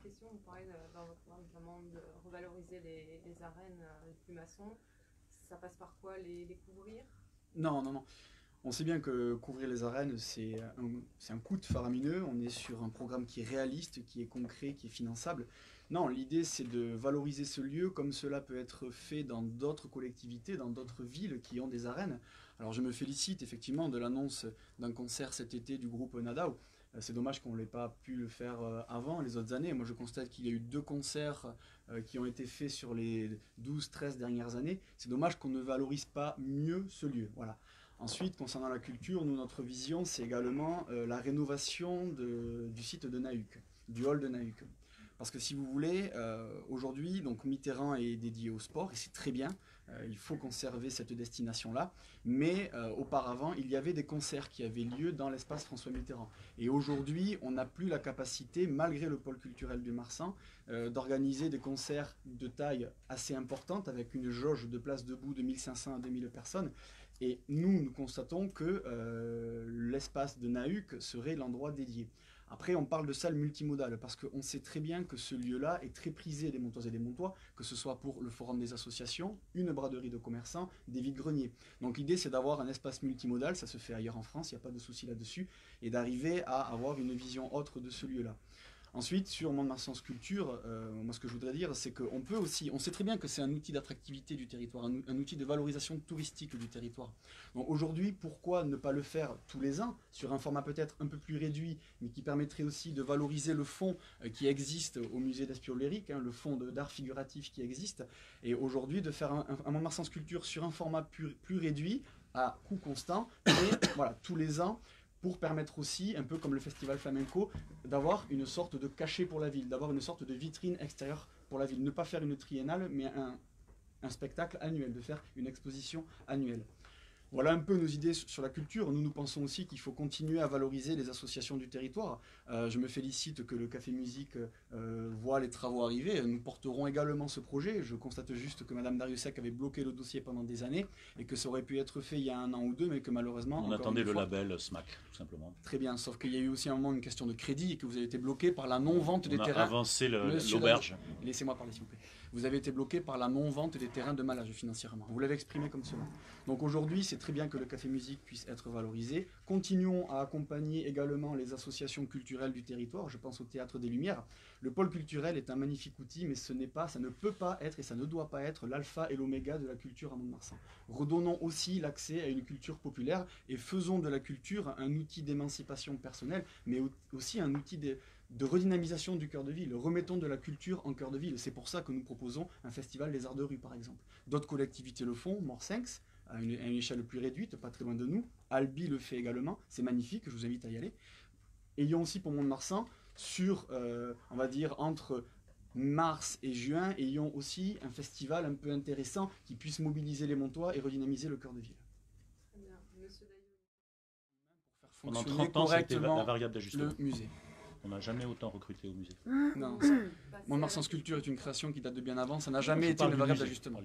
question, vous parlez dans votre programme notamment de revaloriser les arènes, les plus maçons. Ça passe par quoi? Les couvrir? Non, non, non. On sait bien que couvrir les arènes, c'est un coût faramineux. On est sur un programme qui est réaliste, qui est concret, qui est finançable. Non, l'idée, c'est de valoriser ce lieu comme cela peut être fait dans d'autres collectivités, dans d'autres villes qui ont des arènes. Alors je me félicite effectivement de l'annonce d'un concert cet été du groupe Nadao. C'est dommage qu'on n'ait pas pu le faire avant, les autres années. Moi, je constate qu'il y a eu 2 concerts qui ont été faits sur les 12-13 dernières années. C'est dommage qu'on ne valorise pas mieux ce lieu. Voilà. Ensuite, concernant la culture, nous, notre vision, c'est également la rénovation du site de Nahuc, du hall de Nahuc. Parce que si vous voulez, aujourd'hui, donc Mitterrand est dédié au sport, et c'est très bien, il faut conserver cette destination-là, mais auparavant, il y avait des concerts qui avaient lieu dans l'espace François Mitterrand. Et aujourd'hui, on n'a plus la capacité, malgré le pôle culturel du Marsan, d'organiser des concerts de taille assez importante, avec une jauge de place debout de 1500 à 2000 personnes. Et nous constatons que l'espace de Nahuc serait l'endroit dédié. Après, on parle de salle multimodale, parce qu'on sait très bien que ce lieu-là est très prisé des Montoises et des Montois, que ce soit pour le forum des associations, une braderie de commerçants, des vides-greniers. Donc l'idée, c'est d'avoir un espace multimodal, ça se fait ailleurs en France, il n'y a pas de souci là-dessus, et d'arriver à avoir une vision autre de ce lieu-là. Ensuite, sur Mont-de-Marsan Sculpture, moi ce que je voudrais dire, c'est qu'on peut aussi, on sait très bien que c'est un outil d'attractivité du territoire, un outil de valorisation touristique du territoire. Donc aujourd'hui, pourquoi ne pas le faire tous les ans, sur un format peut-être un peu plus réduit, mais qui permettrait aussi de valoriser le fonds qui existe au musée d'Espiau-Léric, le fonds d'art figuratif qui existe, et aujourd'hui de faire un Mont-de-Marsan Sculpture sur un format plus réduit, à coût constant, mais voilà, tous les ans, pour permettre aussi, un peu comme le festival flamenco, d'avoir une sorte de cachet pour la ville, d'avoir une sorte de vitrine extérieure pour la ville. Ne pas faire une triennale, mais un spectacle annuel, de faire une exposition annuelle. Voilà un peu nos idées sur la culture. Nous pensons aussi qu'il faut continuer à valoriser les associations du territoire. Je me félicite que le Café Musique voit les travaux arriver. Nous porterons également ce projet. Je constate juste que Madame Dariussec avait bloqué le dossier pendant des années et que ça aurait pu être fait il y a 1 an ou 2, mais que malheureusement... On attendait le label SMAC, tout simplement. Très bien, sauf qu'il y a eu aussi un moment une question de crédit et que vous avez été bloqué par la non-vente des terrains. On a avancé l'auberge. Laissez-moi parler, s'il vous plaît. Vous avez été bloqué par la non-vente des terrains de Malage financièrement. Vous l'avez exprimé comme cela. Donc aujourd'hui, c'est très bien que le Café Musique puisse être valorisé. Continuons à accompagner également les associations culturelles du territoire. Je pense au Théâtre des Lumières. Le pôle culturel est un magnifique outil, mais ça ne peut pas être et ça ne doit pas être l'alpha et l'oméga de la culture à Mont-de-Marsan. Redonnons aussi l'accès à une culture populaire et faisons de la culture un outil d'émancipation personnelle, mais aussi un outil de redynamisation du cœur de ville. Remettons de la culture en cœur de ville. C'est pour ça que nous proposons un festival des arts de rue, par exemple. D'autres collectivités le font, Morsinx, à une échelle plus réduite, pas très loin de nous. Albi le fait également, c'est magnifique, je vous invite à y aller. Ayons aussi pour Mont-de-Marsan, sur, on va dire, entre mars et juin, ayons aussi un festival un peu intéressant qui puisse mobiliser les Montois et redynamiser le cœur de ville. Très bien. Monsieur Daillot. Pour Pendant faire fonctionner 30 ans, c'était correctement la variable d'ajustement. le musée. On n'a jamais autant recruté au musée. Non, Mont-de-Marsan Sculpture est une création qui date de bien avant, ça n'a jamais été une variable d'ajustement.